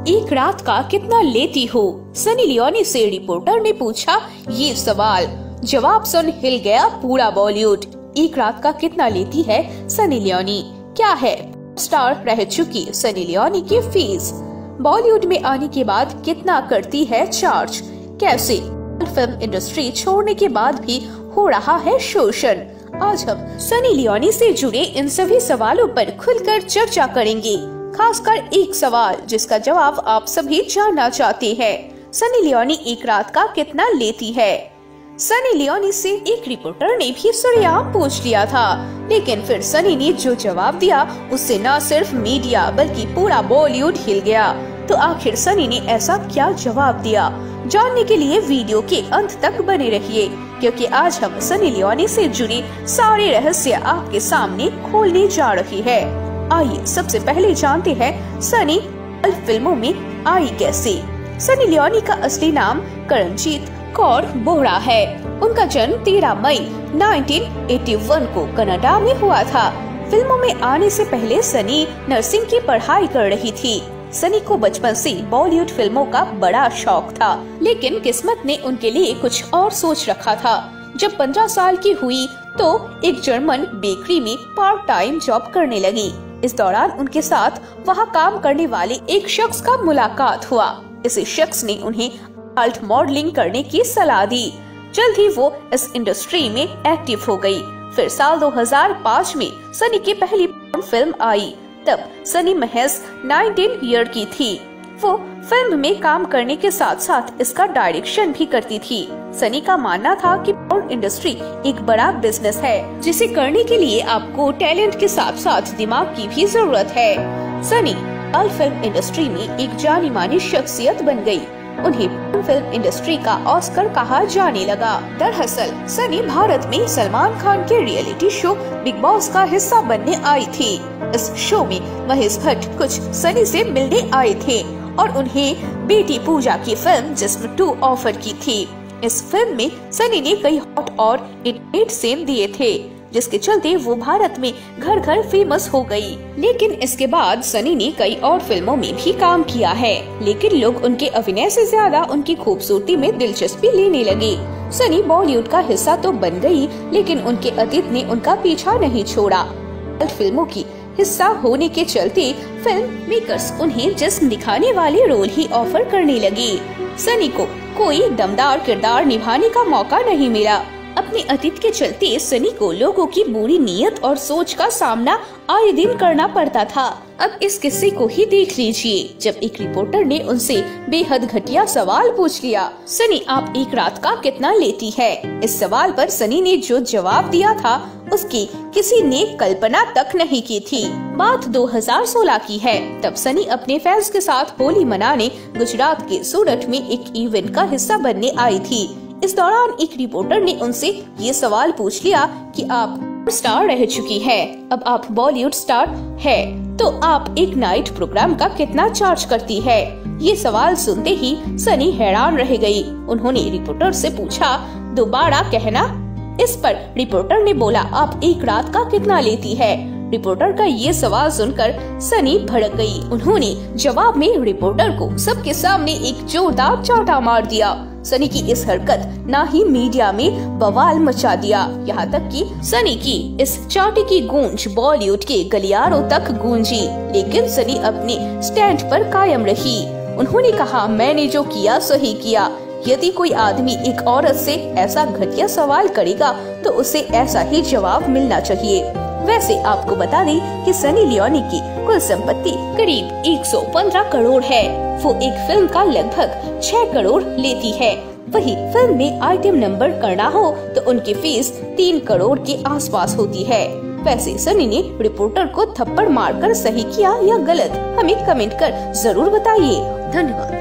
एक रात का कितना लेती हो? सनी लियोनी से रिपोर्टर ने पूछा ये सवाल। जवाब सुन हिल गया पूरा बॉलीवुड। एक रात का कितना लेती है सनी लियोनी? क्या है स्टार रह चुकी सनी लियोनी की फीस? बॉलीवुड में आने के बाद कितना करती है चार्ज? कैसे फिल्म इंडस्ट्री छोड़ने के बाद भी हो रहा है शोषण? आज हम सनी लियोनी से जुड़े इन सभी सवालों पर खुलकर चर्चा करेंगे। खासकर एक सवाल जिसका जवाब आप सभी जानना चाहते हैं। सनी लियोनी एक रात का कितना लेती है? सनी लियोनी से एक रिपोर्टर ने भी सरेआम पूछ लिया था, लेकिन फिर सनी ने जो जवाब दिया उससे न सिर्फ मीडिया बल्कि पूरा बॉलीवुड हिल गया। तो आखिर सनी ने ऐसा क्या जवाब दिया? जानने के लिए वीडियो के अंत तक बने रहिए, क्योंकि आज हम सनी लियोनी से जुड़ी सारे रहस्य आपके सामने खोलने जा रही है। आइए सबसे पहले जानते हैं सनी फिल्मों में आई कैसे। सनी लियोनी का असली नाम करणजीत कौर बोहरा है। उनका जन्म 13 मई 1981 को कनाडा में हुआ था। फिल्मों में आने से पहले सनी नर्सिंग की पढ़ाई कर रही थी। सनी को बचपन से बॉलीवुड फिल्मों का बड़ा शौक था, लेकिन किस्मत ने उनके लिए कुछ और सोच रखा था। जब 15 साल की हुई तो एक जर्मन बेकरी में पार्ट टाइम जॉब करने लगी। इस दौरान उनके साथ वहाँ काम करने वाले एक शख्स का मुलाकात हुआ। इस शख्स ने उन्हें आर्ट मॉडलिंग करने की सलाह दी। जल्द ही वो इस इंडस्ट्री में एक्टिव हो गई। फिर साल 2005 में सनी की पहली फिल्म आई। तब सनी महज 19 ईयर की थी। वो फिल्म में काम करने के साथ साथ इसका डायरेक्शन भी करती थी। सनी का मानना था कि पोर्न इंडस्ट्री एक बड़ा बिजनेस है, जिसे करने के लिए आपको टैलेंट के साथ साथ दिमाग की भी जरूरत है। सनी फिल्म इंडस्ट्री में एक जानी मानी शख्सियत बन गई। उन्हें फिल्म इंडस्ट्री का ऑस्कर कहा जाने लगा। दरअसल सनी भारत में सलमान खान के रियलिटी शो बिग बॉस का हिस्सा बनने आई थी। इस शो में महेश भट्ट कुछ सनी से मिलने आए थे और उन्हें बेटी पूजा की फिल्म जिस्म 2 ऑफर की थी। इस फिल्म में सनी ने कई हॉट और इंटीमेट सीन दिए थे, जिसके चलते वो भारत में घर घर फेमस हो गई। लेकिन इसके बाद सनी ने कई और फिल्मों में भी काम किया है, लेकिन लोग उनके अभिनय से ज्यादा उनकी खूबसूरती में दिलचस्पी लेने लगे। सनी बॉलीवुड का हिस्सा तो बन गई, लेकिन उनके अतीत ने उनका पीछा नहीं छोड़ा। फिल्मों की हिस्सा होने के चलते फिल्म मेकर्स उन्हें जिस्म दिखाने वाले रोल ही ऑफर करने लगे। सनी को कोई दमदार किरदार निभाने का मौका नहीं मिला। अपने अतीत के चलते सनी को लोगों की बुरी नीयत और सोच का सामना आए दिन करना पड़ता था। अब इस किस्से को ही देख लीजिए, जब एक रिपोर्टर ने उनसे बेहद घटिया सवाल पूछ लिया, सनी आप एक रात का कितना लेती है? इस सवाल पर सनी ने जो जवाब दिया था उसकी किसी ने कल्पना तक नहीं की थी। बात 2016 की है। तब सनी अपने फैंस के साथ होली मनाने गुजरात के सूरत में एक इवेंट का हिस्सा बनने आई थी। इस दौरान एक रिपोर्टर ने उनसे ये सवाल पूछ लिया कि आप स्टार रह चुकी है, अब आप बॉलीवुड स्टार है, तो आप एक नाइट प्रोग्राम का कितना चार्ज करती है? ये सवाल सुनते ही सनी हैरान रह गई। उन्होंने रिपोर्टर से पूछा, दोबारा कहना। इस पर रिपोर्टर ने बोला, आप एक रात का कितना लेती है? रिपोर्टर का ये सवाल सुनकर सनी भड़क गई। उन्होंने जवाब में रिपोर्टर को सबके सामने एक जोरदार चांटा मार दिया। सनी की इस हरकत ना ही मीडिया में बवाल मचा दिया, यहाँ तक कि सनी की इस चांटे की गूंज बॉलीवुड के गलियारों तक गूंजी। लेकिन सनी अपने स्टैंड पर कायम रही। उन्होंने कहा, मैंने जो किया सही किया। यदि कोई आदमी एक औरत से ऐसा घटिया सवाल करेगा तो उसे ऐसा ही जवाब मिलना चाहिए। वैसे आपको बता दें कि सनी लियोनी की कुल संपत्ति करीब 115 करोड़ है। वो एक फिल्म का लगभग 6 करोड़ लेती है। वही फिल्म में आइटम नंबर करना हो तो उनकी फीस 3 करोड़ के आसपास होती है। वैसे सनी ने रिपोर्टर को थप्पड़ मारकर सही किया या गलत, हमें कमेंट कर जरूर बताइए। धन्यवाद।